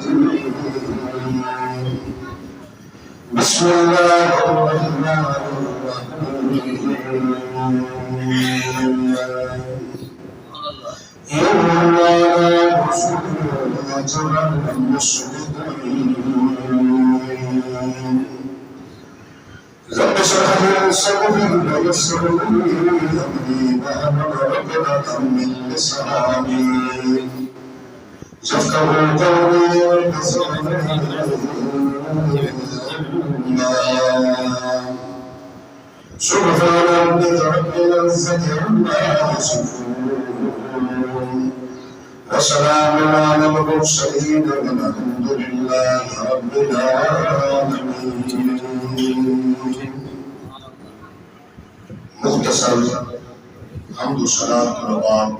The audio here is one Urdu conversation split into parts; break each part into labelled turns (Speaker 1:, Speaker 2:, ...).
Speaker 1: الرجيم بسم الله الرحمن الرحيم يوم لا يبصر أجر المشركين رب اشرح لي صدري ويسر لي أمري واحلل عقدة من لساني يفقهوا قولي سبحان ربك رب العزة عما يصفون وسلام على المرسلين والحمد لله رب العالمين. مختصر حمد و ثنا کے بعد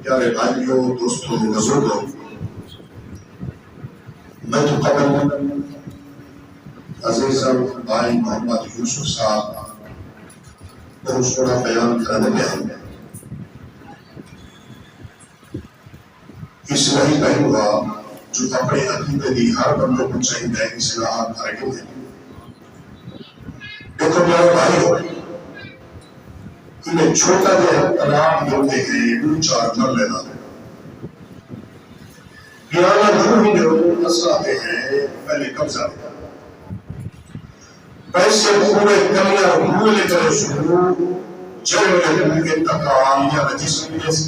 Speaker 1: پیارے بھائیوں، دوستوں، بزرگوں، میں تو قبل عزیزم بھائی محمد یوسف صاحب بہت تھوڑا بیان کرنے لگے ہیں. اس نہیں کہیں ہوا جو اپنے عقیدے دی ہر بندوں کو چاہیے اصلاحات کریں گے. دیکھو پیارے بھائیوں، انہیں چھوٹا جہاں کلام ہوتے ہیں دو چار کر لینا. پیارا دو ہی جو مسئلے ہیں پہلے قبضہ لیا پیسے پورے کلیاں روح لے کر شروع جلوے لگنے کے تقام یا رجسٹری سے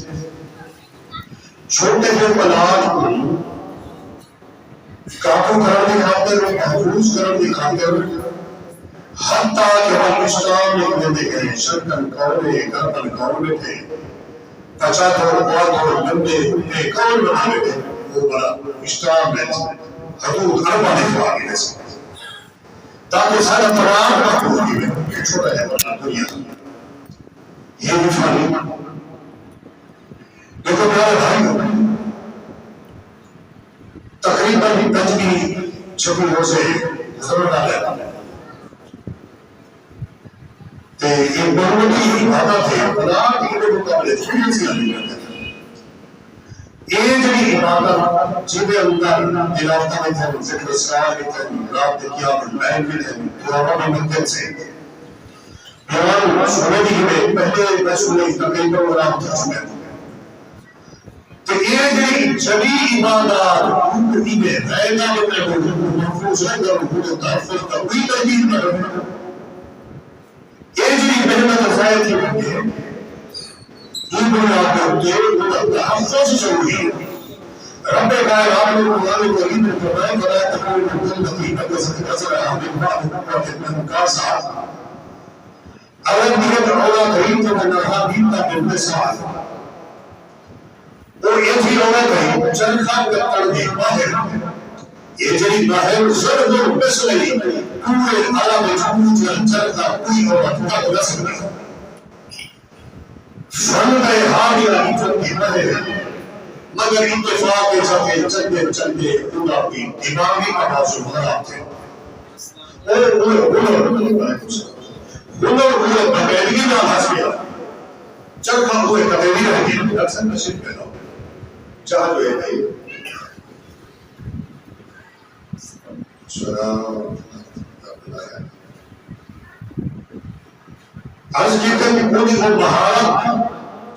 Speaker 1: چھوٹے جو پلاد کو کافو کرنے کی خاطر محفوظ کرنے کی خاطر حتیٰ کہ ہم اسلام میں دیتے گئے شرکن کورے گربن کورے تھے پچات اور قوات اور لندے انہیں کور بنانے تھے. وہ بڑا اسلام میں حدود اربا دکھوا گئے سے تاکہ سارا تمام محفوظ کی میں یہ چھوٹا ہے بنا دنیا یہ بھی فانی. دیکھو پیارے بھائیوں، تقریباً 5-6 روزے ضرور ڈالے تے یہ بہتی عبادت ہے. خدا کی مقابلے تھوڑی سی نہیں کرتے تھے. یہ جڑی عبادت جن کے اندر تلاوت میں تھے، ذکر اسرار میں تھے، رات قیام اللیل میں تھے، دعا میں مدد سے بیان سنے بھی میں پہلے میں سنے تقریباً رات تھا چکے تھے. تو یہ جڑی جبی عبادات روحی میں رہنا میں محفوظ رہنا روح تحفظ تقوی تحقیق میں رہنا یہ جڑی محنت ضائع کی ہوتی ہے یہ بنیاد پر ہوتی ہے وہ تحفظ ضروری ہے. رب کائنات نے قرآن کریم میں فرمایا فلا تکونوا کالذین نقضوا غزلهم من بعد قوة أنكاسا ألم يدعوا كيف منها بيتا بالنساء. اور یہ تھی عورت ہے چرخہ کر دے باہر یہ جڑی باہر زرد و بسلی پورے عالم جمود چرخہ کوئی عورت کا نہ سکتا. فند حاضرہ کی باہر مگر اتفاق کے ساتھ چلتے چلتے خدا کی امامی کا بازو خراب تھے. اور بغیرگی نہ ہنس گیا چرخہ ہوئے کبیری رہ گئی اکثر نشید پیدا ہو چاہ جو ہے بھائی آج جیتے ہیں پوری وہ مہارت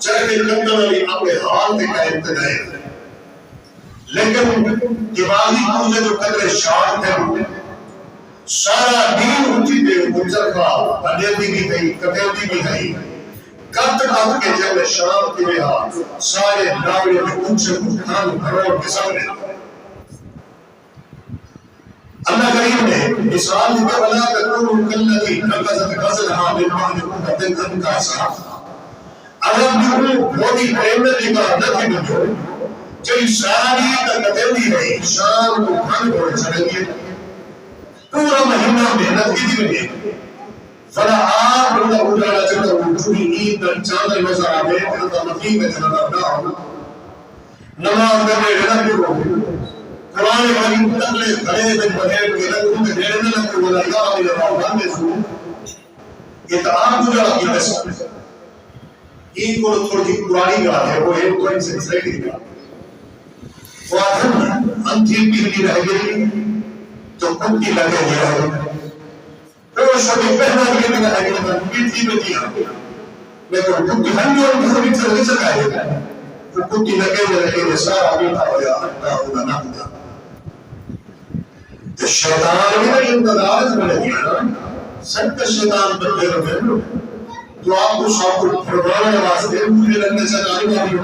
Speaker 1: چرخے کندر علی اپنے حال کے قائم تنائے لیکن دیوالی پوزے جو قدر شاعر تھے سارا دین ہوتی تھے وہ چرخہ بنیدی بھی گئی کتیوتی بھی گئی کت کے جب شام کی رہا سارے ناوڑے میں اونچے خان گھروں کے سامنے. اللہ کریم نے مثال دی کہ ولا تکونوا کالذی نقضت غزلها من بعد قوة أنكاسا. اگر جو بودی پریمر لگا نہ تھی جو جی ساری کا کتیوتی رہی شام کو کھان گھوڑے چلے گئے پورا مہینہ محنت کی دی گئی. فلا آپ اللہ اجالا چلتا وجوہی عید در چاند نظر آئے کہ مقیم میں جنر نہ ہو نماز کرنے رنگ بھی ہو قرآن کریم تقلے کھڑے دن بغیر کے رنگ میں ڈیرے نہ لگے وہ لگا آنے لگا آنے سو یہ تمام اجالا کی بس عید کو تھوڑی پرانی گاہ ہے وہ ایک کوئی سلسلے کی گاہ وآدھن انتھی پیلی رہ گئی تو کتی لگے گیا ہے وہ شبی پہنا کے بھی رہ گئی پیتھی میں دیا لیکن کتی ہنگی اور بھی چلے سکائے گا تو کتی لگے گئے سارا بیٹھا ہویا اٹھا ہونا نہ ہوتا تو شیطان بھی نہیں انتظار سے ملے گیا سب کا شیطان بندے رہے تو آپ کو سب کو پروگرام واسطے مجھے لگنے سے جانی والی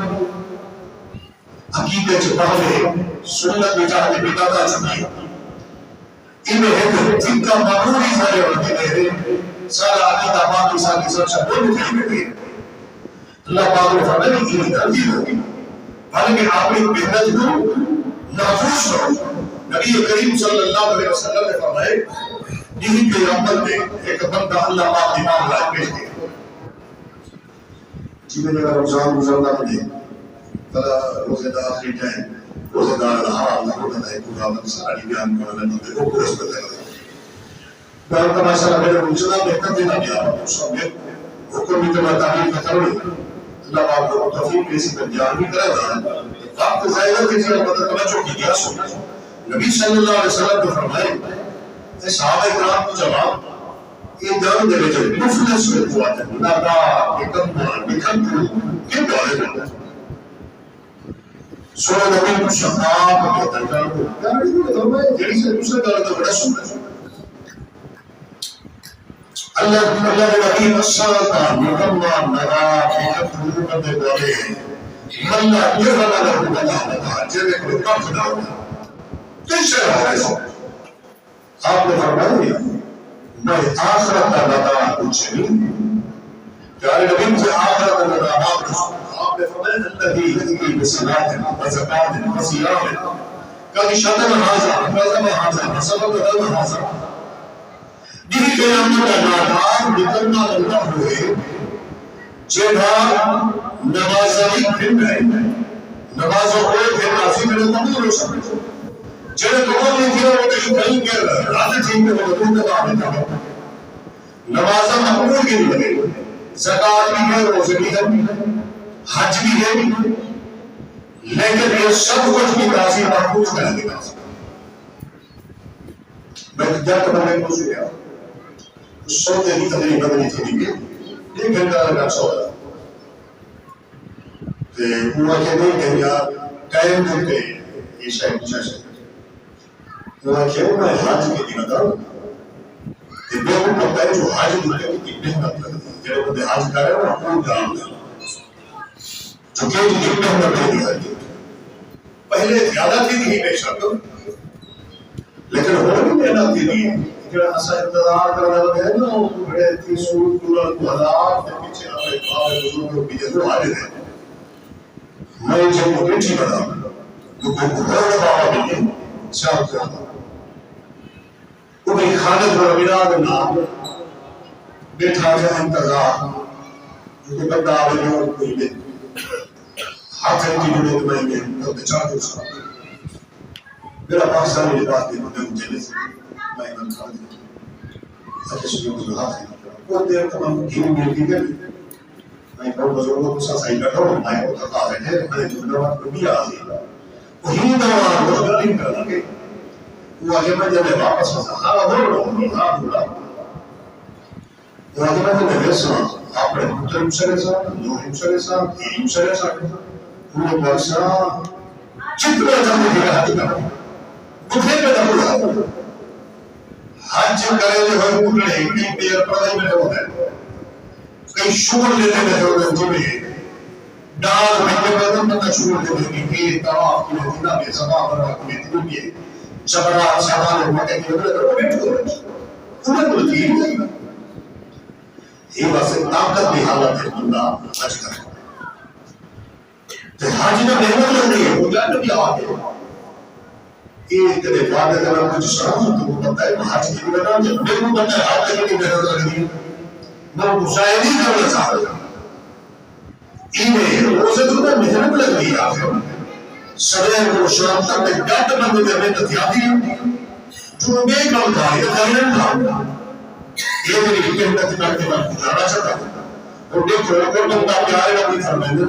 Speaker 1: حقیقت پہلے سنت بچاہتے بتا تھا چکی انہیں ایک جن کا معمولی سارے ہوتے ہیں سارا عقیدہ باقی ساری سب سے بول نہیں بیٹھے اللہ پاک نے فرمایا کہ یہ ترتیب ہوگی بلکہ آپ نے محنت کو محفوظ کرو نبی کریم صلی اللہ علیہ وسلم نے فرمایا یہی پیغمبر نے ایک بندہ اللہ پاک امام لائے پیش دیا جی میں نے رمضان گزرنا پڑے بلا روزے دار آخری ٹائم روزے دار رہا اللہ کو بتائے پورا من ساری بیان کرنا نہیں دے وہ پورس بتائے بیان کا ماشاءاللہ میرے مجھنا بہتر دینا گیا اس وقت حکم بھی تمہیں تعلیم کا کرو اللہ پاک کو توفیق کیسی پر جان بھی کرے گا وقت ظاہرہ کیسی اللہ توجہ کی گیا سن نبی صلی اللہ علیہ وسلم نے فرمائے صحابہ کرام کو جواب یہ جان دے جو مفلس میں ہوا ہے نادا نکمبر نکمبر کن دورے میں سورہ نبی کو شفاق کے درجان کو جڑی سے دوسرے دورے تو بڑا سن اللہ نبی الصلاة نکمبر نادا نکمبر کندے دورے اللہ یہ رہا لہو بتا جنہیں کو کم خدا ہوگا کس سے رہا ہے آپ نے فرمایا میں آخرت کا ندا کچھ نہیں پیارے نبی سے آخرت کا ندا آپ نے فرمایا الذی یزکی بصلاۃ وزکات وصیام کہ شتم ھذا وزم ھذا سبب دم ھذا یہ قیامت کا ندا نکلنا اللہ ہوئے جہاں نمازی پھر گئے نمازوں کو پھر نافی میں قبول ہو سکتے جڑے لوگوں نے کیا وہ کہیں کہیں کہ راضی ٹھیک ہے وہ دین کا عمل کرو نماز مقبول کی لگے زکات بھی ہے روزے بھی ہے حج بھی ہے لیکن یہ سب کچھ بھی راضی محفوظ کرنے کے پاس میں جب میں نے پوچھ لیا سوتے کی تقریب بدلی تھی ایک گھنٹہ لگا سوتا تے وہ کہتے ہیں کہ یار ٹائم دے یہ شاید پوچھا ہے وہ کہوں میں حج کے دن ادا کہ میں وہ پتہ ہے جو حج دکھے کی محنت لگتی ہے جب وہ حج کر رہے ہیں وہ جان دے جو کہ جو محنت لگتی ہے پہلے زیادہ تھی نہیں بے شک لیکن وہ بھی محنت تھی نہیں جو ایسا انتظار کرنے لگے ہیں نا وہ بڑے تھی سور پورا ہزار کے پیچھے اپنے بابے بزرگ کو پیچھے جو حاجر ہیں میں جب وہ پیچھے بڑھا تو کوئی بہت بابا بھی نہیں شاہ کیا وہ بھی خالد و ربیراد نام بیٹھا ہے انتظار جو کہ بندہ آوے جو کوئی دے ہاتھ ہے کی جڑے تو میں گئے تو بچار دو سا میرا پاکستان میرے پاس دے مجھے مجھے میں ایمان کھا دے اچھے شکریہ کو ہاتھ ہے وہ دیر تمام گھیم مل کی گئی میں بہت بزرگوں کو ساتھ صحیح بیٹھا ہوں میں وہ تھا بیٹھے میں جنوات کو بھی آزی وہی دوار وہ غلیم کر لگے وہ آگے میں جب واپس ہوتا ہاں بولا وہ آگے میں جب ویسا آپ نے مطلب سرے سا نوہم سرے سا دیم سرے سا انہوں برسا جتنا جانے کی حج کرا بکھے پہ دبولا حج کرے جو ہے بکھے کئی دیر پڑھائی میں ہوتا ہے کئی شکر لیتے میں ہوتا ہے جمعے ڈال مہینے بدن بندہ شکر دیتے ہیں کہ تواف کی مدینہ میں زبا برا کی مدینہ میں جبرات سوال ہوتے ہیں کہ وہ بیٹھ دو انہیں بلتی ہی نہیں یہ بس طاقت کی حالت ہے بندہ حج کرے تو حج میں محنت لگنی ہے وہ جاننے بھی آگے یہ کدے وعدے کرنا کچھ شرم تو وہ پتہ ہے حج کی بنا جب میرے کو پتہ ہے حج کرنے کی محنت لگنی ہے میں مشاہدی کرنا چاہ رہا انہیں روزے تو میں محنت لگنی ہے آخر سویر کو شام تک میں ڈاٹ بند کرنے تتیادی جو میں کام تھا یہ کرنے تھا یہ میری محنت کرنے میں گزارا چاہتا ہوں اور دیکھو اگر بندہ پیارے نبی فرمائے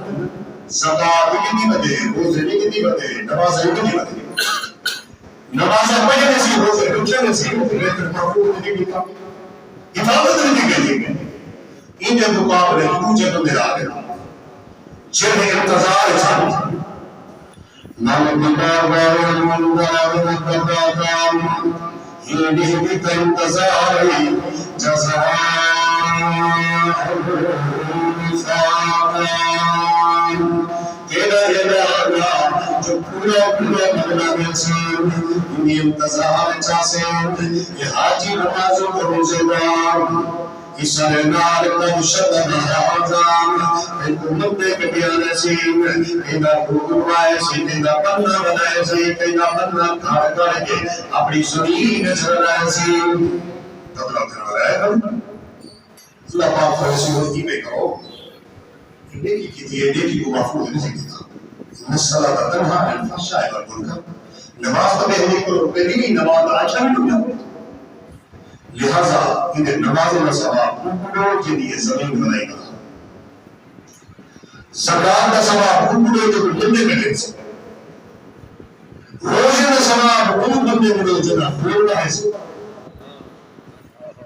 Speaker 1: زکات کتنی بدے روزے کتنی بدے نماز کتنی بدے نماز پڑھنے سے روزے رکھنے سے لیکن مفروض نہیں کیتا عبادت نہیں کی ان کے مقابلے دوجے بندے آ گئے جنہیں انتظار تھا نام بیمار والے منگار مقدام یہ بھی انتظار جزاء تیرا یہ جو پورا مغنا میں سے انہیں انتظار چاہتے یہ حاجی نمازوں کو روزے دار اشارے نار کا شدد آزام حکومت دے کے بیانے سے اینا حکومائے سے اینا بننا بنائے سے اینا بننا کھاڑ کر کے اپنی زمین چلائے سے تطلع کرنا رہے ہم اللہ پاک فرسی ہوتی میں کرو نیکی کی تھی نیکی کو محفوظ نہیں کیتا مسئلہ تنہا الفحشاء والمنکر نماز تو بہنے کو رکھنے نہیں نماز آچھا نہیں ہوتا لہذا انہیں نماز و ثواب کنکڑوں کے لیے زمین بنائی گا زکاة کا ثواب کنکڑوں کے بندے میں لے سکتے روزے کا ثواب ان بندے میں لے جنا بولنا ہے سکتا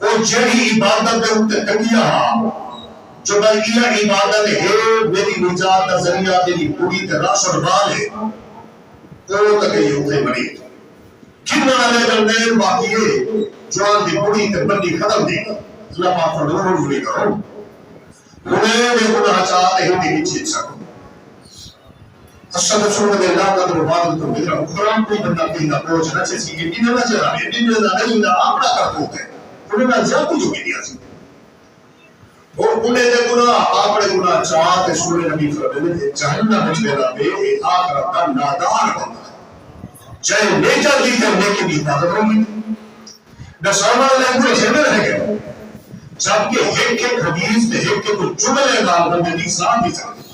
Speaker 1: وہ جڑی عبادت میں انتے کٹیا جو بلکہ عبادت ہے میری نجات کا ذریعہ میری پوری طرح سربال ہے وہ تک یہ ہوتے بڑی کتنا لے کرنے باقی ہے جوان دی پوری تے بندی ختم دی اللہ پاک فرماتا ہے روزے کرو انہیں میں گناہ چاہتے ہیں کہ چیز سکو اشد سنت اللہ کا تو عبادت کو میرا قرآن کوئی بندہ کہیں نہ پہنچ نہ چیسی یہ بھی نہ چاہا یہ بھی نہ نہیں نہ اپنا کرتے ہوتے انہیں نہ زیادہ جو کی دیا سی اور انہیں دے گناہ آپڑے گناہ چاہتے سورہ نبی فرماتے جہنم بچ میرا بے آخرت کا نادار بندہ چاہے نیچر دی کرنے کی بھی عبادت ہوگی نہ سامان علیہ پورے جنر رہ گئے جبکہ ایک حدیث میں ایک کچھ جملے دار بندے دی ساتھ دی سکتے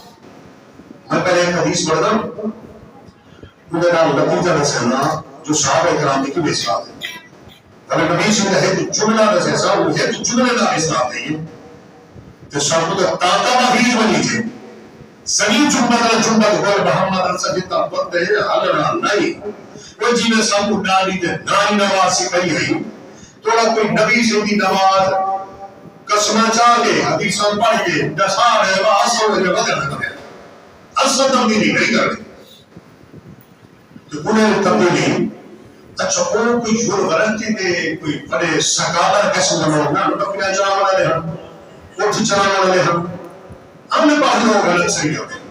Speaker 1: میں پہلے ایک حدیث پڑھ رہا ہوں انہیں نام لطیفہ رسینا جو صحابہ کرام کی بے ساتھ ہے اگر حدیث میں ہے تو جملہ رسیسا وہ ہے تو جملے دار اسلام ہے تو سب کو تاتا مہیج بنی تھے زمین جمبت غور محمد السجدہ پتہ ہے حلنا نہیں وہ جی میں سب کو ڈالی دے نائی نماز سکھائی ہے توڑا کوئی نبی سے بھی نماز قسمہ چاہ کے حدیثاں پڑھ کے دسار ہے وہ اصل ہے بدل ہے اصل تبدیلی نہیں کر رہے تو انہیں تبدیلی اچھا کوئی جور غلطی دے کوئی بڑے سکالر قسم کا لوگ نہ لٹکنا چاہ والے ہم اٹھ چلانے والے ہم نے پاس لوگ غلط صحیح ہوتے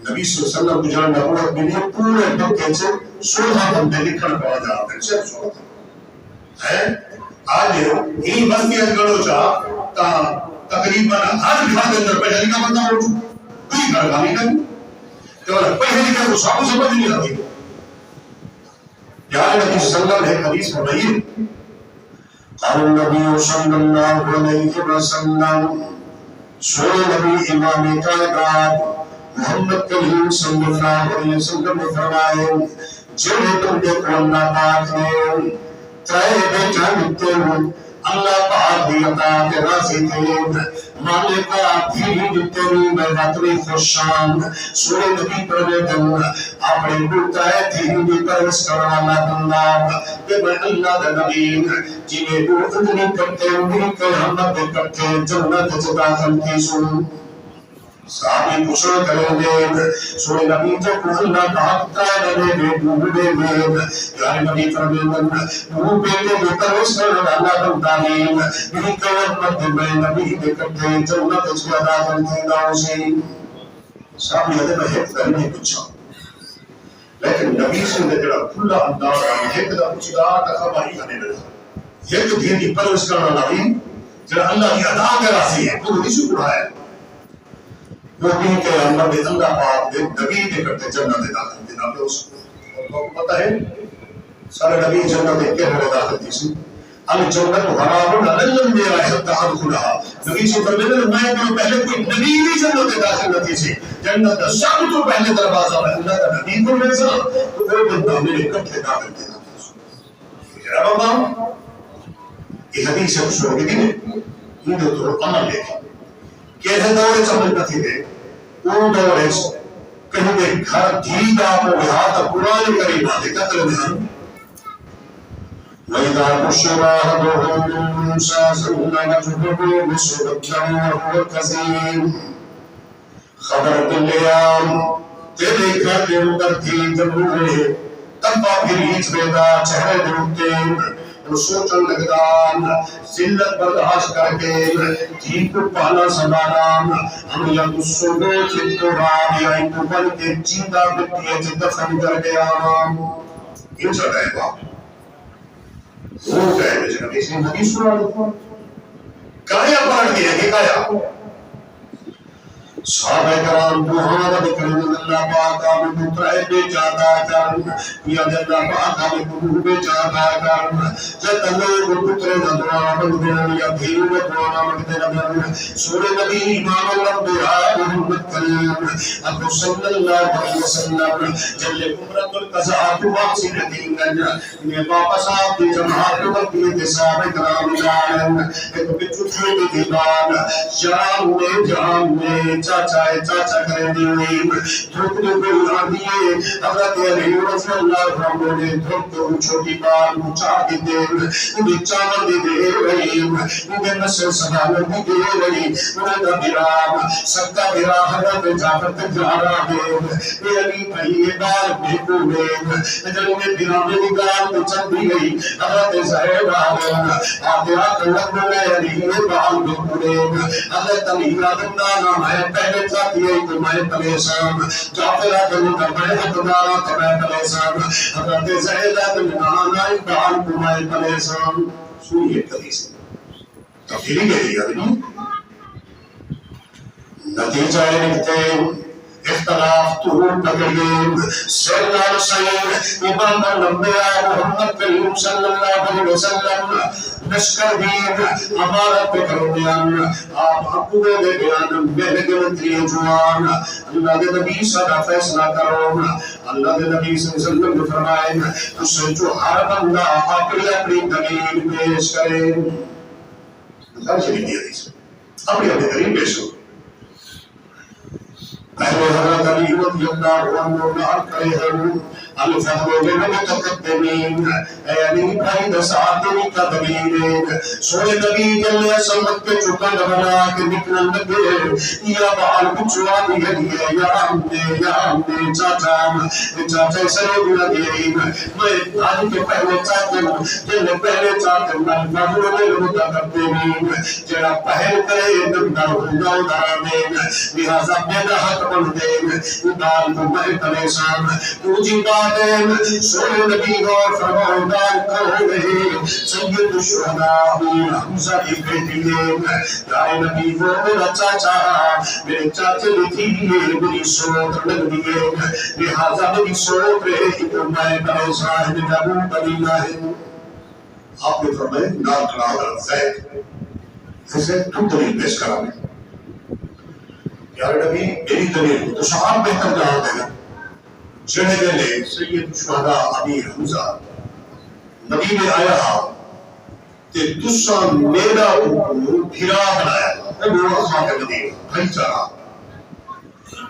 Speaker 1: نبی صلی اللہ علیہ وسلم کو جاننا پڑا کہ پورے دکھے سے 16 بندے لکھن پڑا جاتے ہیں صرف 16 ہے آج یہ بندی اجگڑو چاہ تقریباً ہر گھر کے اندر پہلے کا بندہ ہو کوئی گھر کا نہیں کہ پہلے کا وہ سب سمجھ نہیں آتی یار نبی صلی اللہ علیہ حدیث فرمائیے قال النبی صلی اللہ علیہ وسلم سورہ نبی امام کائنات محمد کریم صلی اللہ علیہ وسلم نے فرمائے جنہیں تم دیکھو اللہ پاک نے ترائے بیٹھا ملتے ہوں اللہ پاک دی عطا کے راضی تھے مالکہ دھی تیری میں بطری خوشان سورہ نبی پرویدن اپنے بلتائے دھی بھی پرس کروانا بندہ کہ میں اللہ دا نبی جنہیں وہ ادنی کرتے ہیں قیامت کرتے جنت داخل کی سن صحابی پوچھو کریں گے سورہ نبی جو اللہ پاک تعالی نے ڈوبے میں یار نبی فرماتے ہیں وہ بیٹے میں پرورش کرنے والا بندہ ہے یہ قیامت میں نبی دے کرتے جنت اس کا داخل کیدا اسی صحابی نے بہت کرنے پوچھا لیکن نبی سے نے جڑا کھلا انداز ہے ایک دا پوچھا تا خبر ہی نہیں رہا یہ تو دی پرورش کرنے والا ہے جڑا اللہ کی ادا کر راضی ہے وہ نہیں شکر ہے وہ بھی کہ اللہ نے اللہ پاک دے نبی دے کرتے جنت داخل دینا پہ اس کو پتہ ہے سارے نبی جنت کے کہنے داخل دی سی الجنت حرام لن میرا حد ادخلھا نبی سے فرماتے ہیں میں تو پہلے کوئی نبی بھی جنت داخل نہ سی جنت کا سب تو پہلے دروازہ ہے اللہ کا نبی کو میں سے تو وہ بندہ میرے کٹھے داخل دینا کیا بابا یہ حدیث ہے اس وقت کی یہ تو عمل ہے کہتے دورے سمجھ نہ تھی دے ان دورے کہیں دے گھر دھی دا کو بہات قرآن کریم آتے قتل میں ہم وَإِذَا بُشِّرَ أَحَدُهُم بِالْأُنثَىٰ ظَلَّ وَجْهُهُ مُسْوَدًّا وَهُوَ كَظِيمٌ خبر دلیام تیرے گھر کے اندر تھی جب ہوئے تبا پھر ہیچ بیدا چہرے دھوتے وہ سوچن لگدان ذلت برداشت کر کے تھی کو پالا سنبھالان ہم یا غصو دو تھی تو راب یا ان کو بل کے جیدہ بٹی ہے دفن کر گیا یہ چل رہے باپ وہ کہے مجھے نبی سے نبی سنا لکھو کایا پلٹ گیا کہ کایا صحابہ کرام محمد کریم اللہ پاک میں مترائے بے جاتا کرن یا اللہ پاک میں قبول بے جاتا کرن جب لوگ پتر دعا مانگتے ہیں یا بھیڑ میں دعا مانگتے ہیں سورہ نبی امام الانبیاء محمد کریم اب صلی اللہ علیہ وسلم جل عمرۃ القضاء واپسی ندین میں واپس آپ کی جماعت کو کے صحابہ کرام جان ایک بچو چھوٹی دیوان جام میں چاچا کریں دیوئی دھوکنے کو اڑا دیئے حضرت علی رضی اللہ عنہ نے دھوکتے ان چھوٹی بار مچا دی دے انہیں چاول دی دے رہی انہیں نسل سلامت دی دے رہی انہیں دبیرام سکتا بیرا حضرت جعفر تک جا رہا ہے اے علی بھائی یہ بار بھیکو میں جب انہیں بیرامے نگار میں چل دی گئی حضرت زہر آگئے آدھرا کلک میں علی یہ بال بھیکو میں حضرت علی آدم نام ہے پہلے چاہتی ہے کہ میں پریشان جعفر آدم کا میں حقدارا تو میں پریشان حضرت زہر آدم نانائی بال کو میں پریشان سوئیے قدیس تفیری گئی آدمی نتیجہ لکھتے اختلاف طول پکڑیم سرنال سعید امام الانبیاء محمد کریم صلی اللہ علیہ وسلم نشکر دین امارت پہ کرونیان آپ حقوق دے بیان محنت منتری جوان اللہ دے نبی صدا فیصلہ کرون اللہ دے نبی صلی اللہ علیہ وسلم نے فرمائے اس سے جو ہر بندہ اپنی دلیل پیش کرے مثال چلی دیا دیسے اپنی دلیل پیش کرے پہلے حضرت علی رضی اللہ عنہ نعر کرے ہیں الفضل للمتقدمین اے علی بھائی دسات دنی کا دلیل سوئے نبی جلے سمت کے چکن بنا کے نکلن لگے یا بحال کچھوا دیا دیا یا ہمیں چاچا سرے دیا دیا میں آج کے پہلے چاہتے ہیں جلے پہلے چاہتے ہیں میں فضل للمتقدمین جڑا پہل کرے دمدار ہوگا ادارا دیں لہذا میرا حق بن دیں ادار کو میں پریشان توجی باتیں سوئے نبی اور فرماؤدار کرو رہے سید الشہداء امیر حمزہ کی بیٹی دائے نبی وہ میرا چاچا میرے چاچے نے تھی میری سوت لگ دیئے لہذا میری سوت رہے تو میں پریشان نبو بلیلہ ہے آپ نے فرمائے نال کلاؤ زید اسے تو دلیل پیش کرا میں یار نبی میری دلیل تو صحاب بہتر جہاں دے جنہیں دلے سید الشہداء امیر حمزہ نبی نے آیا کہ تسا میرا بھیرا بنایا وہ خاک مدینہ بھائی چارہ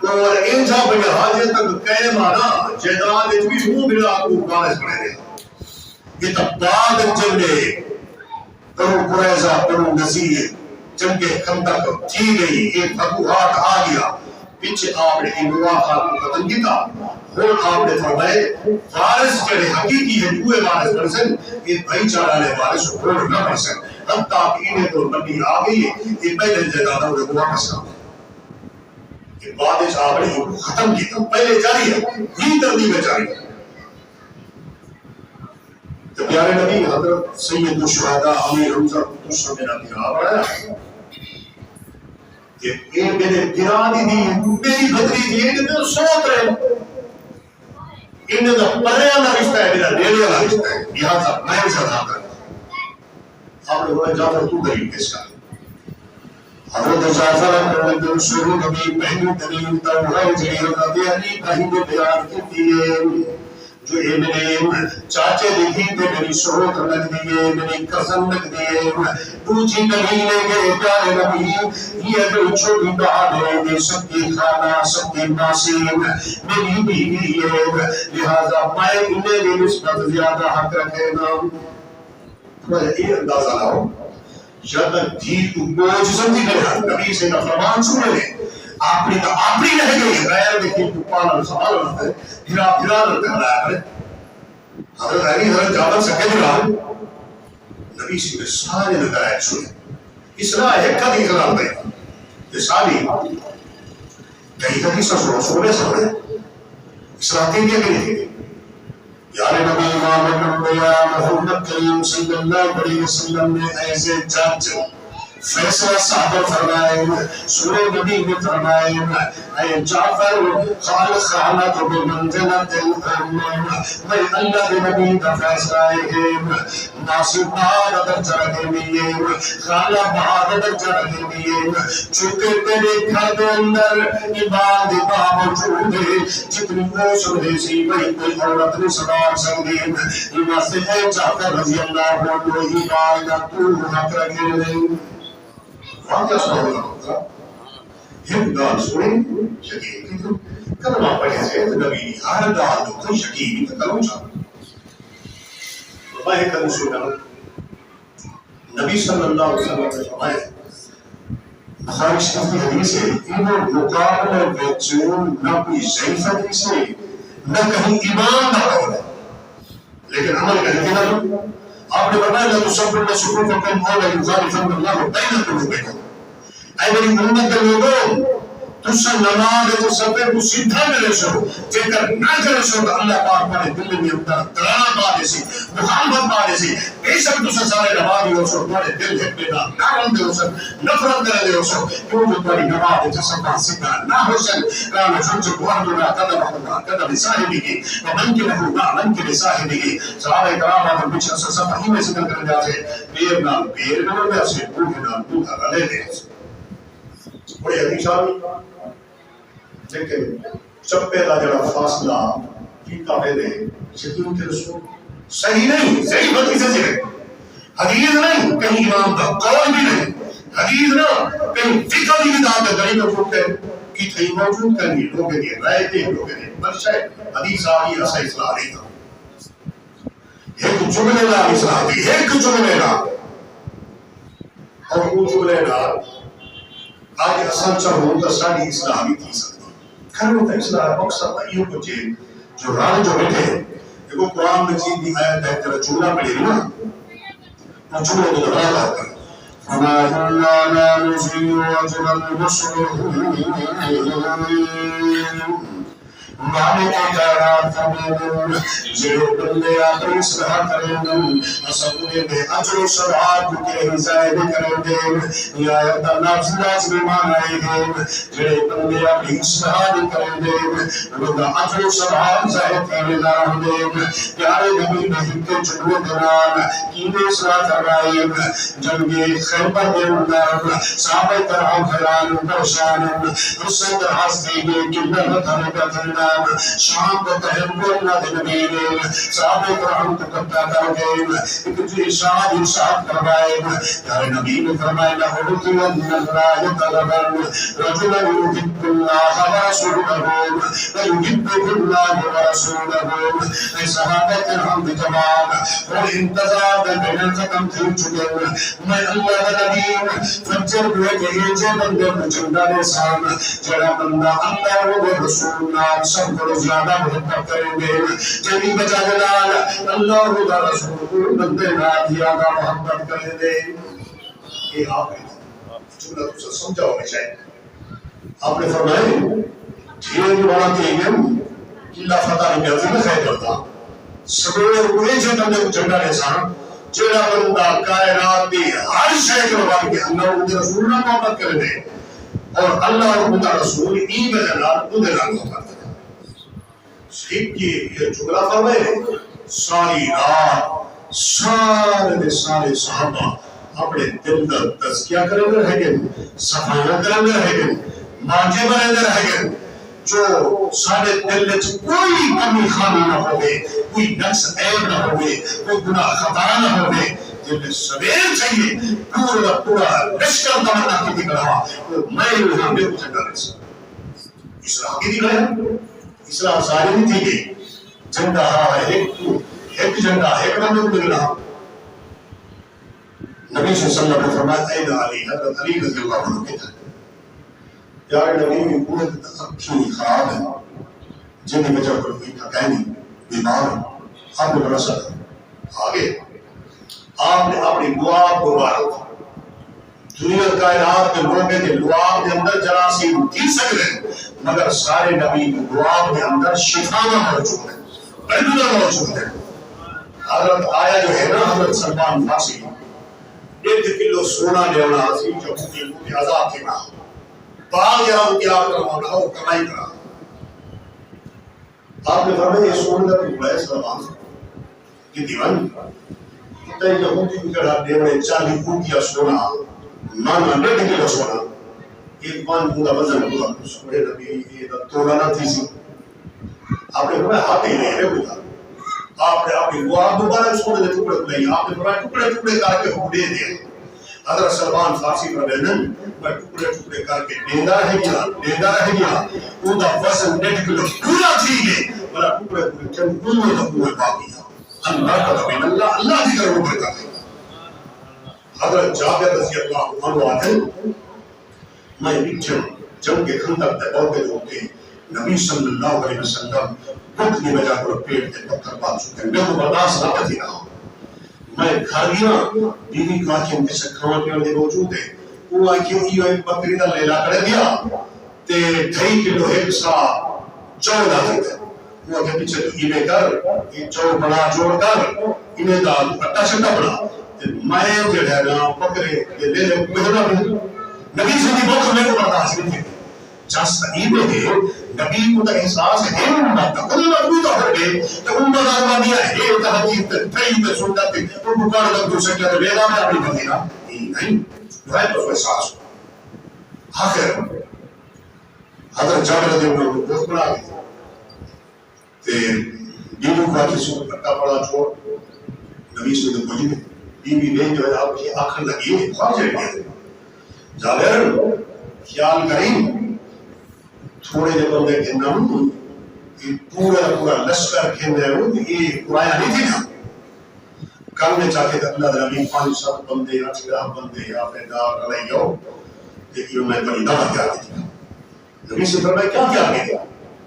Speaker 1: اور انجا بنیا حاجے تک کہے مانا جیداد اجوی ہوں میرا کو کانس بنے دے یہ تب بعد جنگے پرو قریضہ پرو نزیر جنگے خندق تھی گئی ایک فتوحات آ گیا پیچھے آپ نے انواقات کو ختم کیتا اور آپ نے فرمائے وارث جڑے حقیقی ہے دوئے وارث برسن یہ بھائی چارہ لے وارث ہو نہ برسن اب تاک انہیں تو نبی آگئی ہے یہ پہلے جدادہ انہیں واپس کام یہ بعد اس آپ نے ختم کیتا پہلے جاری ہے ہی ترتیب جاری ہے تو پیارے نبی حضرت سید الشہداء امیر حمزہ تشہ میرا بھیرا بڑھایا کہ یہ میرے بھیرانی دی میری بھتری دی یہ میرے سوت رہے انہیں تو پریا نہ رشتہ ہے میرا ریلیا نہ رشتہ ہے لہذا میں اسے ادا کرتا آپ نے بولا جعفر تو دلیل پیش کر حضرت جعفر کرنے کے شروع نبی پہلی دلیل توحید جلیل رضی ابراہیم نے بیان کی تھی جو اے میرے چاچے دیکھی تے میری سوت لگ دیئے میری قسم لگ دیئے دوچی دلیل لے گئے پیارے نبی یہ جو چھوٹی بات ہے یہ سب کی خانہ سب کی ناسیم میری بیوی ہے لہذا میں انہیں نسبت زیادہ حق رکھے گا یہ اندازہ لاؤ جب تک دھی کو بوجھ سمجھی گیا نبی سے کا فرمان سنے لے آپری رہ گئی غیر دیکھی کو پانا سوال ہوتا ہے پھرا رہتا ہے حضرت علی حضرت جابر سکے دلا نبی سے سارے نظرائے سنے اسرا ہے کدی اقرار دے یہ ساری کئی حدیث سنے اسرا تین یہ کہی یا نبی محمد کریم صلی اللہ علیہ وسلم نے ایسے جج فیصلہ صادر فرمائے سورہ نبی میں فرمائے اے جعفر خالق بمنزلت الام میں اللہ کے نبی کا فیصلہ ہے ناصر بہادر چرگے لیے خالہ بہادر چرگے لیے چونکہ تیرے گھر کے اندر عبادت موجود ہے جتنی وہ سنے سی وہی کوئی عورت نے سوال سنگی ایمان سے اے جعفر رضی اللہ عنہ عبادت تو حق رکھے نہیں واقعہ سنا ہوگا یہ دال سوئے شکیل کی تو کلمہ پڑھے سے نبی ہر دال تو کوئی شکیل کی کلمہ چاہتا فرمائے کلمہ سوئے نبی صلی اللہ علیہ وسلم نے فرمائے بخاری شریف کی حدیث ہے انہوں مقابلہ وچون نہ کوئی ضعیف حدیث ہے نہ کہیں ایمان نہ ہو لیکن عمل کہیں کہ نہ آپ نے فرمایا لا تصبرن صفوفکم او لا یخالفن اللہ بین قلوبکم اے میری امت کے لوگوں تسا نماز تو سفر کو سیدھا کرے سو جے کر نہ کرے سو تو اللہ پاک پر دل میں اندر ترانا پا دے سی محبت پا دے سی بے شک تسا سارے نمازی ہو سو تمہارے دل ہے پیدا نہ رندے ہو سن نفرت کرے ہو سو کیوں جو تمہاری نماز تو سفر سیدھا نہ ہو سن کانا جنچ بوہدنا قدم ہوگا قدم صاحبی کی ومن کے لہوگا من کے صاحبی کی صحابہ کرام آدم بچھ اصل سفر ہی میں ذکر کرنے جاتے پیر نام میں سے بوڑھے نام بوڑھا رلے دے بڑے حدیث آمی لیکن چپے دا جڑا فاصلہ کیتا پہلے صدیق کے رسول صحیح نہیں صحیح حدیث ہے حدیث نہیں کہیں امام کا قول بھی نہیں حدیث نہ کہیں فقہ بھی کتاب ہے غریب پھوٹے کی تھی موجود کرنی لوگے دی رائے دے لوگے دی برشہ حدیث آئی ایسا اصلاح نہیں تھا ایک جملے لا اصلاح دی ایک جملے لا اور وہ جملے لا آج اصل چاہوں تو ساری اصلاح بھی تھی سکتی کرو تا اصلاح مقصد یہ کچھ جو راہ جو بیٹھے دیکھو قرآن مجید دی آیت ہے تیرا جملہ پڑھے نا وہ جملہ تو راہ آتا ہے فما كنا لا نضيع أجر المصلحين مالک کائنات فرماتے جو بندے اپنی اصلاح کریں گے اصل میں اجر و ثواب کے حساب کریں گے یا نفس میں مانائے گے جو بندے اپنی اصلاح کریں گے وہ اجر و ثواب ظاہر کرنے ہوں گے پیارے نبی نے کے جنوں دوران کینے اصلاح کروائی جنگ خیبر کے اندر صحابہ کرام حیران پریشان اس سے درخواست کی گئی کہ میں بتانے کا شام کو تحمل اللہ دے نبی نے صحابہ کرام کو کبتا کر گئے ایک جو ارشاد کروائے پیارے نبی نے فرمایا لَهُ اللَّهُ يَتَغَبَرُ رَجُلًا يُحِبُّ اللَّهَ وَرَسُولَهُ وَيُحِبُّهُ اللَّهُ وَرَسُولَهُ اے صحابہ کرام کے جواب اور انتظار دے بین ختم تھی چکے میں اللہ کا نبی فجر ہوئے کہ یہ جو بندے مجھنڈا نے سان جڑا بندہ اللہ و رسول نام سب کو زیادہ محبت کریں گے جنہی بجا جلال اللہ و رسول بندے نام زیادہ محبت کریں گے یہ آپ نے جملہ تو سمجھا ہونے چاہیے آپ نے فرمائے دھیرے جو بڑا تیگم اللہ فتح نے عظیم خیر کرتا سبیر ہوئے جو بندے کو جھنڈا نے سان جڑا بندہ کائنات دی ہر شے کے بعد کہ اللہ و رسول نہ محبت کرے دے اور اللہ و رسول ای بجلال خود نام محبت کرے شریف کی یہ جملہ فرمائے ساری رات سارے صحابہ اپنے دل کا تزکیہ کریں گے رہ گئے صفائیہ کریں گے رہ گئے مانجے بنے گے رہ گئے جو سارے دل میں کوئی کمی خامی نہ ہوئے کوئی نقص عیب نہ ہوئے کوئی گناہ خطا نہ ہوئے جب سویر چاہیے پورا لشکر تمنا کی دکھ رہا وہ میں یہاں میں کچھ کر رہا اصلاح کی دکھ رہا اصلاح ساری نہیں تھی گئی جھنڈا ایک جھنڈا ایک بندے کو مل رہا نبی صلی اللہ علیہ وسلم نے فرمایا اے علی، حضرت علی رضی اللہ عنہ کہتا ہے یار نبی کی قوت اکھی خراب ہے جن کی وجہ پر کوئی تھکانی بیمار آپ نے بڑا سکتا آگے آپ نے اپنی دعا مبارک دنیا کائنات کے لوگوں کے دعا کے اندر جراثیم کی سکتے مگر سارے نبی کی دعا کے اندر شفانا موجود ہے، بندنا موجود ہے۔ حضرت آیا جو ہے نا حضرت سلمان فارسی 1.5 کلو سونا لینا سی جو کی عذاب تھی نا باغ یا تیار کروانا ہو کمائی کرا آپ نے فرمایا یہ سونے کا ٹکڑا ہے سلمان کی دیوان تے یہودی کی کڑا دیوڑے 40 فوٹیا سونا مان 1.5 کلو سونا ایک مان پورا وزن پورا سونے نبی یہ توڑا نہ تھی سی آپ نے فرمایا ہاتھ ہی نہیں ہے بولا آپ نے اپنی دعا مبارک سونے کے ٹکڑے کو نہیں آپ نے فرمایا ٹکڑے ٹکڑے کر کے حکم دے دیا حضرت سلمان فارسی کا بیان میں ٹکڑے ٹکڑے کر کے دیندہ رہ گیا ان کا وزن 1.5 کلو پورا تھی گئے بلا ٹکڑے ٹکڑے چند پورے کا پورے باقی اللہ کا دبین اللہ کی کرو برکت ہے۔ حضرت جابر رضی اللہ عنہ آتے میں نیچے جنگ کے خندق تک اور کے ہوتے نبی صلی اللہ علیہ وسلم خود کی وجہ پر پیٹ کے پتھر بات چکے ہیں میں تو برداشت نہ پتی رہا میں گھر گیا بیوی کو آنکھیں ان کے سے کھانا پینے دے موجود ہے وہ آنکھیں یہ ایک بکری دا لیلا کرے دیا تے 2.5 کلو ایک سا چوڑ دا دیتا ہے وہ آگے پیچھے تو یہ کر یہ چوڑ بڑا جوڑ کر انہیں دا اٹھا شکا بڑا میں جو ہے نا بکرے یہ لے لے مہنہ بھی نبی سے بھی بکر میں کو برداشت نہیں تھے جہاں صحیح ہے نبی کو تا احساس ہے امت کل نبی تو ہر گئے تو امت آرمانیہ ہے تحقیق تحقیق سنت تو بکار لگ دو سکتا ہے ویدہ میں اپنی بندینا نہیں جو ہے تو احساس ہو آخر حضرت جابر رضی اللہ عنہ بہت بڑا گئے تے بیوی کو آتی سے پٹا پڑا چھوڑ نبی سے تو بجی بیوی نے جو ہے آپ کی آنکھ لگی ہے خواب جائے گئے جابر خیال کریں تھوڑے جب بندے کہنا ہوں کہ پورا لشکر کہنا ہوں کہ یہ قرآن نہیں تھی نا کل میں چاہتے تھے اللہ نبی 5-7 بندے 8 بندے یا پھر دار علیہ ہو لیکن میں بڑی دعوت کیا دی تھی نبی سے فرمایا کیا کیا گیا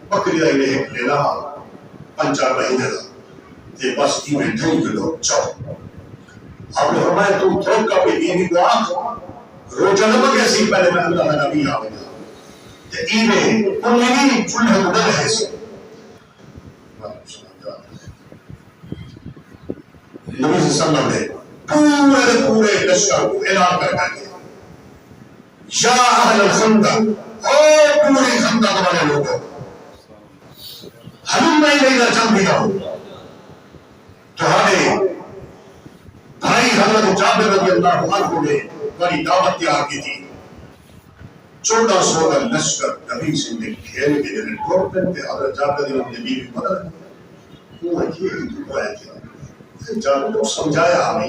Speaker 1: بکری آئی لے لے رہا 5-4 مہینے دا تے بس کی میں 2 کلو چاو آپ نے فرمایا تم تھوک کا بھی دینی کو آنکھ روجہ نمک ایسی پہلے میں اللہ نبی آوے گا تے ایوے انہی چلے مدد ہے سے نبی صلی اللہ علیہ وسلم نے پورے لشکر کو اعلان کر دیا یا اہل الخندق او پوری خندق والے لوگوں ہم میں نہیں نہ چل دیا ہوں تمہارے بھائی حضرت جابر رضی اللہ عنہ نے بڑی دعوت تیار کی تھی 1400 کا لشکر نبی سے کھیل کے جنہیں ٹوٹن پہ حضرت جابر رضی اللہ عنہ نے بیوی بدل وہ یہ تو آیا کیا جابر کو سمجھایا ہمیں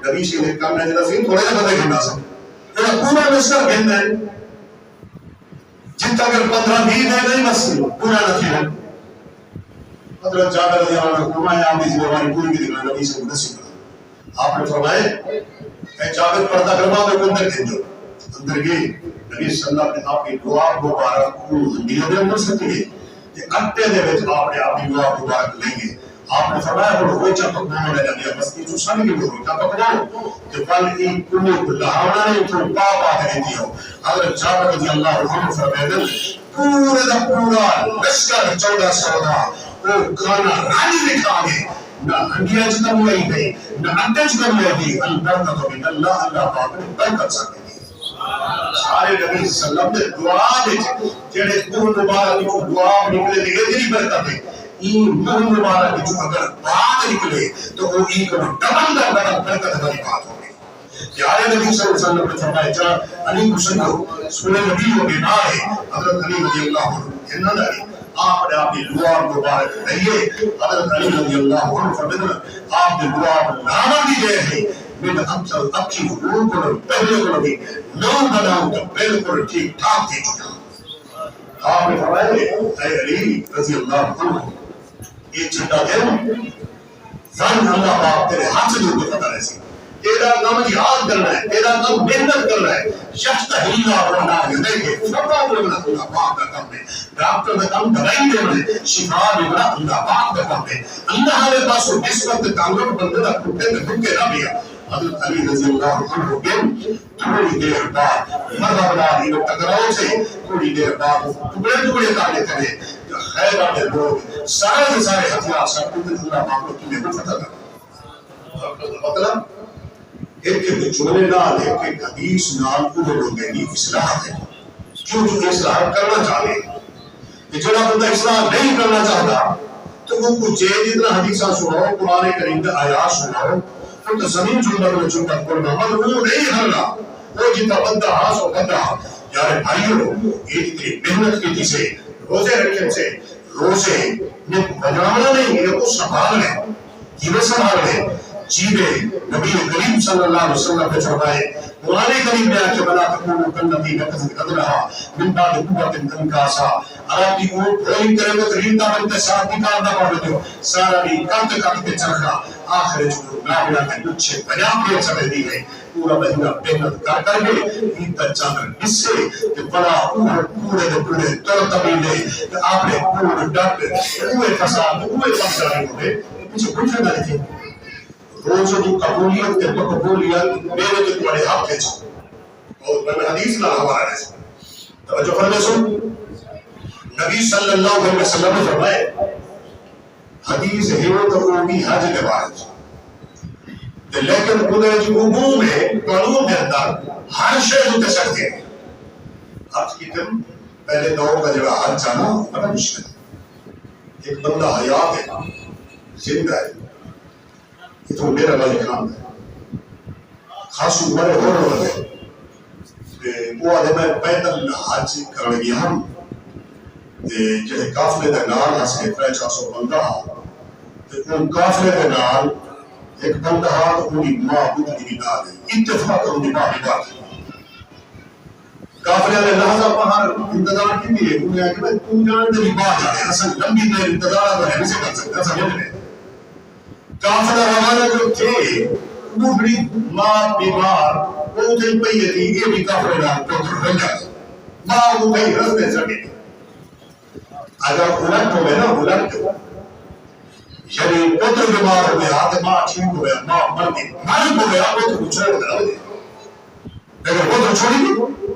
Speaker 1: نبی سے نے کام ہے جنہیں تھوڑے نہ بدے گھنڈا سکتے پورا لشکر گھنڈا ہے جتنا اگر 15-20 ہے نہیں بس پورا نہ کھیل حضرت جابر رضی اللہ عنہ فرمایا آپ کی ذمہ داری پوری کی دیکھنا نبی سے مناسب کرا آپ نے فرمایا اے جابر پردہ کروا میں اندر بھیجو اندر گئے نبی صلی اللہ علیہ وسلم آپ کی دعا مبارک کو ہنڈیوں دے اندر سکتے ہیں کہ اٹے دے وچ آپ نے اپنی دعا مبارک لیں گے آپ نے فرمایا وہ روچا پکانا لے لیا بس کی جو سن کے روچا پکانا کہ پل ایک کنے کو لہاونا نے تو پاپ آتے نہیں دیا حضرت جابر رضی اللہ عنہ فرمایا پورے دا پورا لشکر 1400 دا وہ کھانا رانی دکھا گئے نہ ہنڈیاں چ کمی آئی گئی نہ اٹے چ کمی آئی گئی البرکت من اللہ اللہ پاک نے برکت سکتے سارے نبی صلی اللہ علیہ وسلم نے دعا دے جڑے خون مبارک کی دعا نکلے دے دی برکت ہے این خون مبارک کی اگر بات نکلے تو وہ ایک ڈبل دا ڈبل برکت والی بات ہوگی پیارے نبی صلی اللہ علیہ وسلم نے فرمایا چا علی کو سنو سنے نبی ہو کے نام ہے حضرت علی رضی اللہ عنہ کہنا داری آپ نے اپنی دعا مبارک لئیے حضرت علی رضی اللہ عنہ فرمایا آپ نے دعا نامہ دی دے ہے میں اکثر اپنی حضور کو پہلے کو بھی نو بناؤں تو بالکل ٹھیک ٹھاک دے چکا آپ نے فرمایا اے علی رضی اللہ عنہ یہ چھٹا دے زن اللہ پاک تیرے ہاتھ سے جو فتح رہے سی تیرا کام جہاد کرنا ہے، تیرا کام محنت کرنا ہے، یفتحیلہ بننا ہے، دیکھیں فتح بننا اللہ پاک کا کام ہے، ڈاکٹر کا کام دوائی دینا ہے، شفا دینا اللہ پاک کا کام ہے، اللہ نے پاس وہ نسبت تعلق بندے کا کتے میں دھکے نہ دیا۔ حضرت علی رضی اللہ عنہ کے تھوڑی دیر بعد مذہب علی و ٹکراؤ سے تھوڑی دیر بعد ٹکڑے ٹکڑے کاٹے کرے، خیر والے لوگ سارے کے سارے ہتھیار سب کچھ اللہ پاک کو تمہیں کو فتح کر مطلب ایک جملے نال ایک حدیث نال وہ لوگ نہیں اصلاح ہے جو اصلاح کرنا چاہتے ہیں کہ جو بندہ اصلاح نہیں کرنا چاہتا تو وہ کچھ جتنا حدیثہ سناؤ قرآن کریم کا آیات سناؤ تو زمین جنبت میں جنبت کرنا مگر وہ نہیں ہلنا وہ جتنا بندہ ہاں سو بندہ یار بھائیوں یہ جتنی محنت کی سے روزے رکھنے سے روزے نے بنانا نہیں یہ کو سنبھال لیں یہ سنبھال لیں جیوے نبی کریم صلی اللہ علیہ وسلم نے فرمائے قرآن کریم میں آکے بلا تکونو کلتی نقض قدرہا من بعد قوت انکاسا عربی کو بھولی کرے وہ ترینتا بنتے ساتھ نکال نہ پڑھتے ہو سارا بھی کانتے کانتے چرخا آخر جو نابلا کے کچھ بنا پھر سمجھ دی گئی پورا مہینہ محنت کر کر کے ایتا چاندر اس سے کہ بڑا پورے دے پورے تر طبیلے کہ آپ نے پورے ڈٹ پورے فساد پورے کمزاری ہوئے پیچھے کچھ نہ لکھے روزوں کی قبولیت کے مقبولیت میرے کے تمہارے حق ہے اور میں حدیث نہ ہمارا ہے توجہ فرمائے سن نبی صلی اللہ علیہ وسلم نے فرمائے حدیث ہے تو وہ بھی حج کے بعد لیکن خدا جو عموم ہے قانون کے اندر ہر شے ہوتے سکتے ہیں آج کی دن پہلے دور کا جگہ حج جانا بڑا مشکل ہے ایک بندہ حیات ہے زندہ ہے یہ تو میرا بھائی کام ہے خاص عمر ہو رہا ہے وہ آدھے میں پیدل حج کرنے گیا ہم جہے کافلے دے نال ہس کے 300 بندہ ان کافلے دے نال ایک بندہ تو انہی ماں بودھ دی نال اتفاق انہی ماں بھی بات کافلے نے لحظہ پہاڑ انتظار کی بھی ہے انہوں نے کہا تو جان دے بات جانے اصل لمبی دیر انتظار تو ہے نہیں سے کر سکتا سمجھ میں کافلہ روانہ جو تھے وہ بڑی ماں بیمار وہ دل پہ یہ تھی یہ بھی کافلے نال پتر بن جاتا ماں وہ کہیں رستے سکے اگر الٹ ہو گئے نا الٹ یعنی پتر بیمار ہو گیا تو ماں ٹھیک ہو گیا ماں مر گئی مالک ہو گیا پتر گزرے ہو گیا لیکن پتر چھوڑی گئی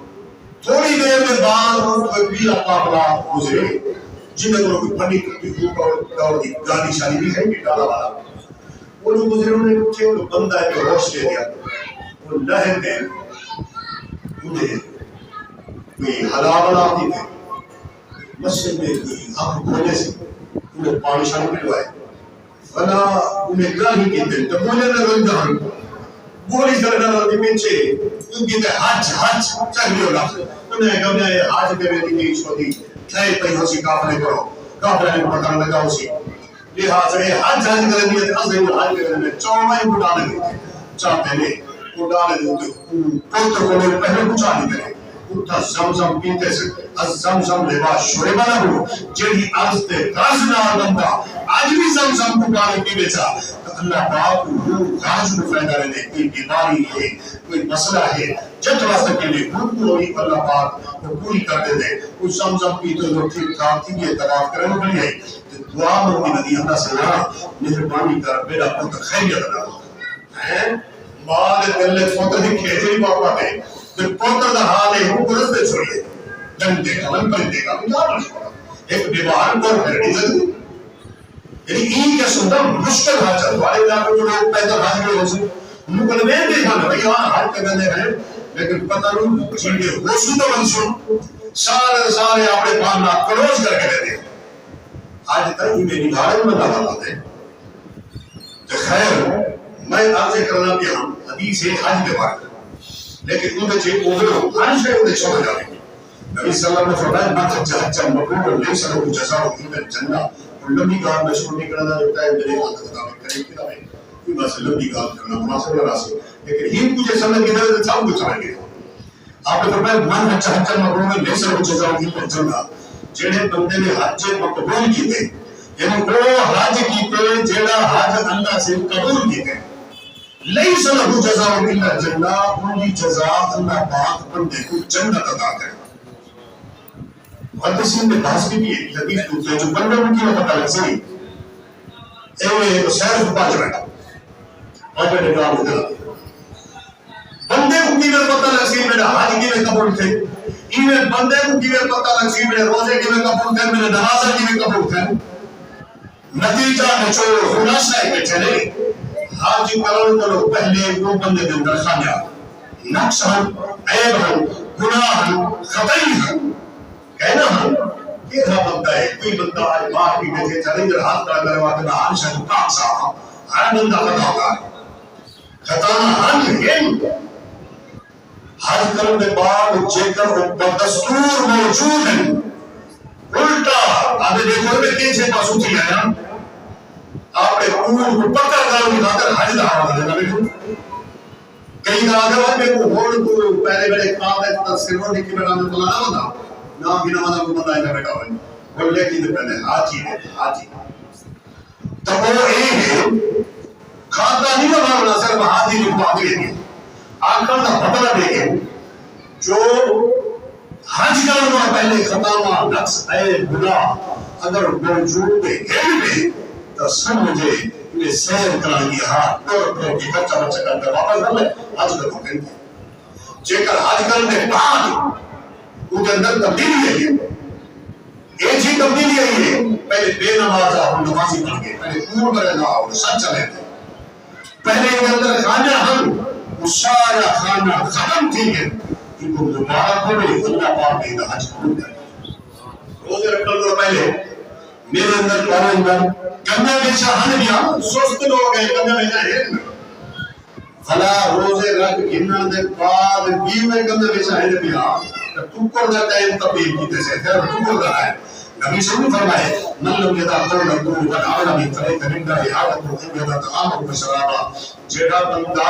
Speaker 1: تھوڑی دیر میں بعد کوئی بھی قافلہ گزرے جن میں کوئی پنی کرتی اور گاڑی شادی بھی ہے کہ ڈالا والا وہ لوگ گزرے انہوں نے اٹھے وہ بندہ ہے جو ہوش لے دیا وہ لہر میں انہیں کوئی حلا بنا آتی تھے مسجد میں کوئی آنکھ کھولے سے انہیں پانی شانی پلوائے فلا انہیں گاہی کی دل تو بولے نہ رنجان بولی کرنا رہتی پیچھے ان کی تے حج حج چاہیے ہو لفظ انہیں کہا میں حج کے بیٹی کی چھوٹی تھے پہی ہو سی کافلے کرو کافلے نے پتہ لگا ہو سی لہٰذا حج حج کرنے دیئے تھے حج کرنے میں چومائی کو ڈالے دیتے چاہتے لے وہ ڈالے دیتے پوتر کو لے پہلے کچھ آنی کرے اٹھا زمزم پیتے سے از زمزم لباس شعبہ نہ ہو جیڑی از تے غرض نہ بندہ آج بھی زمزم کو پانے کی بیچا تو اللہ پاک کو غاج کو فائدہ رہنے کوئی بیماری ہے کوئی مسئلہ ہے جب واسطے کے لیے خود کو ہی اللہ پاک کو پوری کر دے دے کچھ زمزم پیتے جو ٹھیک ٹھاک تھی یہ تلاف کرنے کے لیے دعا مانگی ندی اللہ سے رہا مہربانی کر میرا پتر خیریت رہا ماں نے دل پتر ہی کھیتے ہی باپا دے پھر پوتر دا حال ہے وہ قرص دے چھوڑیے جن دے گا من پر دے گا کیا مشکل ایک بیمار پر پھرنی زندگی یعنی این کے سندر مشکل حاجت والے علاقے جو لوگ پیدا حاج کے ہو سے انہوں کو نمین دیکھا نا بھئی وہاں حاج کے بندے ہیں لیکن پتہ نہیں جن کے ہوشو تو منسو سارے اپنے پاننا کلوز کر کے رہتے ہیں آج تک ہی میری بھارت میں نہ بتا دیں خیر میں عرض کرنا بھی ہم حدیث حج کے بارے لیکن ان کے اوپر ہر شے کو سمجھ آ رہی نبی صلی اللہ علیہ وسلم نے فرمایا من حج حجا مبرورا لیس له جزاء الا الجنہ لمبی گال میں شروع نہیں کرنا ہوتا ہے میرے ہاتھ کتاب کرے کتاب ہے کوئی بس لمبی گال کرنا مناسب نہ سے لیکن ہی مجھے سمجھ کے اندر سب کچھ آ گیا آپ نے فرمایا من حج حجا مبرورا لیس له جزاء الا الجنہ جڑے بندے نے حج مقبول کیتے یعنی وہ حج کیتے جڑا حج اللہ سے قبول کیتے لیس لہ جزاء الا الجنہ، ان کی جزا اللہ پاک بندے کو جنت عطا کرے. محدثین نے بحث کی ہے حدیث کو جو بندے کی پتہ لگ سکے اے صرف 5 منٹ کام ہو گیا. بندے کو کی پتہ لگ سکے میرا حج کی قبول تھے، ایون بندے کو کی پتہ لگ سکے میرے روزے کی قبول تھے، میرے نماز کی قبول تھے. نتیجہ نچوڑ خلاصہ ہے کہ چلے حج کرن کو پہلے وہ بندے دے اندر خامیاں نقص ہیں، عیب ہیں، گناہ ہیں، خطائی ہیں. کہنا ہم یہ تھا بندہ ہے کوئی بندہ آج باہر کی بیٹھے چلے جر ہاتھ کڑا کرے واقع میں عالشہ کو کام صاحب ہر بندہ خطا ہوتا ہے. خطانا ہم ہیں حج کرنے کے بعد جیکر بدستور موجود ہیں الٹا آپ نے دیکھو میں 3-6 پاسو تھی ہے نا آپ نے پور کو پکڑ کرو کی خاطر حج دعا دینا بیٹھو کئی کا آگے وقت میں کو ہوڑ کو پہلے بڑے کام ہے تصویروں نے کی بیٹا میں بلانا ہوتا نام کی نمازہ کو بندہ ایسا بیٹا ہوئی وہ لیکن دے پہلے حاجی تو وہ ہے کھاتا نہیں بنا صرف حاجی جو کو آگے گئے آنکھر دا بدلہ دے گئے جو حج کرنا پہلے خطاوہ نقص اے گناہ اگر موجود دے گئے بھی تو سمجھے انہیں سیر کرانی ہاتھ توڑ کی کچھا بچہ کرتے واپس کر لے حج کرنا کہیں گے جے کر حج کرنے بعد ان کے اندر تبدیلی ہے ایک ہی تبدیلی ہے پہلے بے نمازہ ہم نمازی پڑھ گئے پہلے پور کرے نہ اور سچ چلے تھے پہلے ان کے اندر خانہ ہم سارا خانہ ختم تھی ہے ان کو دوبارہ پڑھے اللہ پاک نے حج قبول کر روزے رکھنے دو پہلے میرے اندر پڑھا اندر گندہ بیچا ہن گیا سست لوگ ہیں گندہ بیچا ہے فلا روزے رکھ گنہ دے بعد بیوے گندہ بیچا ہے گیا تو کر جاتا ہے تبدیل کیتے سے پھر تو کر رہا ہے نبی صلی اللہ علیہ فرمائے من لم یدا قول القول والعمل بطریق رنگا اعادت و یدا تعامل و شرابا جیڑا بندہ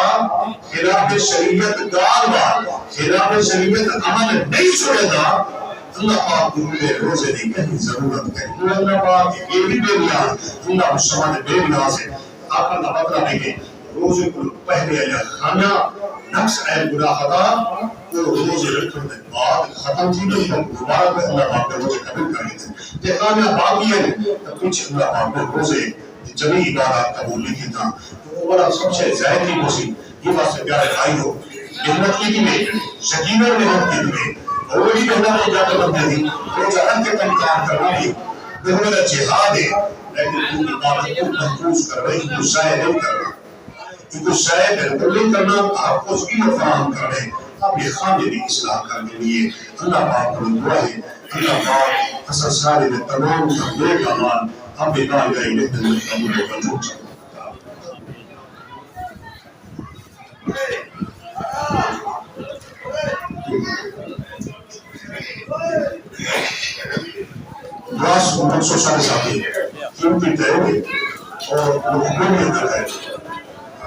Speaker 1: خلاف شریعت گالوا خلاف شریعت عمل نہیں چھوڑے گا اللہ پاک کو روزے دی کہیں ضرورت ہے اللہ پاک یہ بھی بے نیاز اللہ سبحانہ بے نیاز ہے آپ کا مطلب ہے کہ روزے کو پہلے یا کھانا نقص اے گناہ خطا تو روزے رکھنے کے بعد ختم تھی نہیں ہے دوبارہ پہ اللہ پاک نے روزے قبول کر لیتے کہ کھانا باقی ہے تو کچھ اللہ پاک نے روزے جمی عبادات قبول نہیں کی تھا تو اولا سب سے زائد کی موسی یہ بات سے پیارے بھائی ہو محنت کی میں شکینہ محنت کی میں اور بھی محنت ہو جاتے بندے دی روزہ رکھ کے کم کام کرنا بھی تو میرا جہاد ہے لیکن پوری بات کو محفوظ کر رہی کو شائع نہیں کر رہا کیونکہ شاید بہترین کرنا آپ کو اس کی فراہم کر رہے ہیں آپ یہ خامی بھی اصلاح کرنے لیے اللہ پاک کو دعا ہے اللہ پاک حسن سارے میں تمام تحبیق امان ہم بھی نال گئی لیکن میں قبول و منظور چاہتا راس کو منصور سارے ساتھی کیونکہ تیرے اور لکھنے میں اندر ہے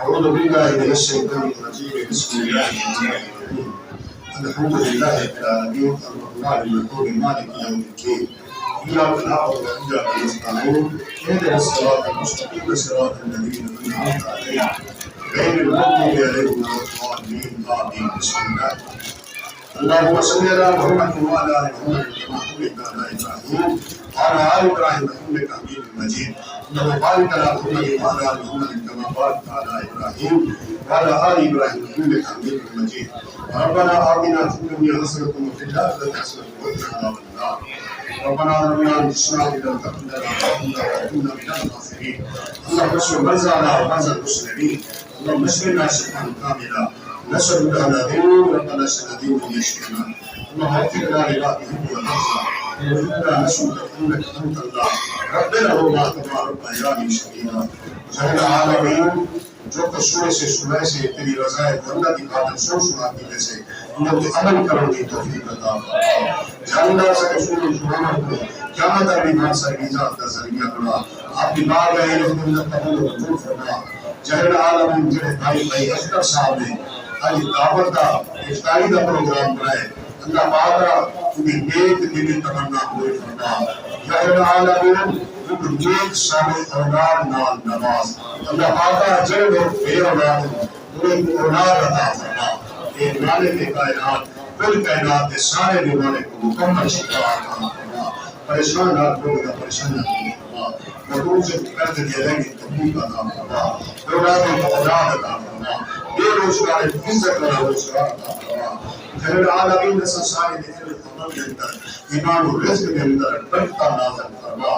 Speaker 1: أعوذ بالله من الشيطان الرجيم بسم الله الرحمن الرحيم الحمد لله رب العالمين الرحمن الرحيم مالك يوم الدين إياك نعبد وإياك نستعين اهدنا الصراط المستقيم صراط الذين أنعمت عليهم غير المغضوب عليهم ولا الضالين آمين بسم الله اللهم صل على محمد وعلى آل محمد كما صليت على إبراهيم وعلى آل إبراهيم إنك حميد مجيد اللهم بارك على محمد وعلى آل محمد كما باركت على إبراهيم وعلى آل إبراهيم إنك حميد مجيد ربنا آتنا في الدنيا حسنة وفي الآخرة حسنة وقنا عذاب النار ربنا ظلمنا أنفسنا وإن لم تغفر لنا وترحمنا من الخاسرين اللهم اشف مرضانا ومرضى المسلمين اللهم اشفنا شفاء كاملا نسألك على دين ربنا اشفنا دين يشفينا اللهم اغفر لنا لعبادهم والأرض إنا نسألك إنك أنت الله ربنا وما تبارك بيان شديدا جل العالمين جو قصور سے سنے سے تیری رضا ہے اللہ کی خاطر سو سناتی میں سے انہوں نے عمل کرنے کی توفیق عطا فرما جاننا سے رسول سبحانہ کو قیامت میں مان سے نجات کا ذریعہ بنا آپ کی بار گئے رحمت اللہ قبول و قبول فرما جل العالمین جڑے بھائی اختر صاحب نے آج دعوت کا افطاری کا پروگرام بنائے اللہ پاک ان کی نیک دلی تمنا پوری فرما جل العالمین وہ نیک صالح اولاد نال نواز اللہ پاکا جو لوگ بے اولاد ہیں انہیں کو اولاد عطا فرما اے مالک کائنات کل کائنات کے سارے بیمارے کو مکمل شفا عطا فرما پریشان نہ کوئی نہ پریشان نہ فرما مدعو سے قرض دے رہے گی تکلیف عطا فرما اولاد کو اولاد عطا فرما بے روزگار عزت والا روزگار عطا فرما خیر العالمین نسل سارے دکھر عمل کے اندر ایمان و رزق کے اندر برکتہ نازل فرما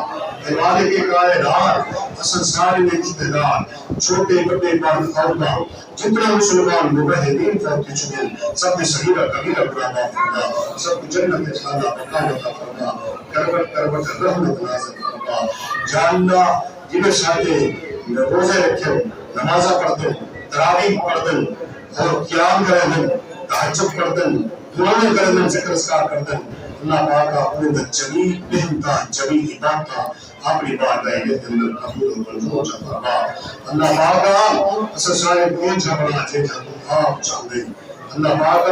Speaker 1: اے مالک کائنات اصل سارے میں اقتدار چھوٹے بڑے مرد عورتیں جتنے مسلمان مبہدین فوتی چکے سب میں صغیرہ کبیرہ گناہ معاف فرما سب کو جنت کے خانہ مقام عطا فرما کربت کربت رحمت نازل فرما جاننا جنہیں شاہدے روزے رکھے نمازہ پڑھتے تراویح پڑھتے اور قیام کریں تہجد کردن دعائیں کردن ذکر اذکار کردن اللہ پاک اپنے جمیل بہنتا جمیل عبادتا اپنی بارگاہ کے اندر قبول و منظور فرما اللہ پاک اسا شاید کون جھگڑا تھے جب آپ چاہتے اللہ پاک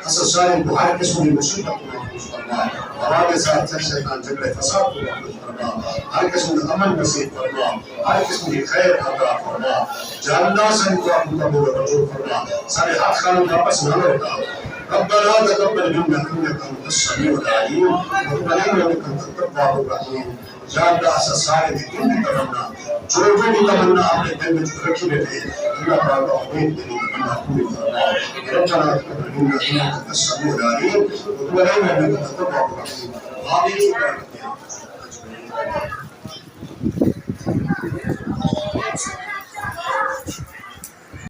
Speaker 1: اسا شاید کو ہر قسم کی مصیبت کو محفوظ فرما ہمارے ساتھ سر شیطان جھگڑے فساد کو محفوظ فرما ہر قسم کا امن نصیب فرما ہر قسم کی خیر عطا فرما جاننا سن کو اپنا قبول و منظور فرما سارے ہاتھ خانوں واپس نہ لوٹا ربنا تقبل منا انك انت السميع العليم وتب علينا انك انت التواب الرحيم جاننا اسا سارے دی دل کی تمنا جو بھی تمنا اپنے دل میں رکھی بیٹھے اللہ تعالی امید دلی تمنا پوری فرما ربنا تقبل منا انك انت السميع العليم وتب علينا انك انت التواب الرحيم آمين.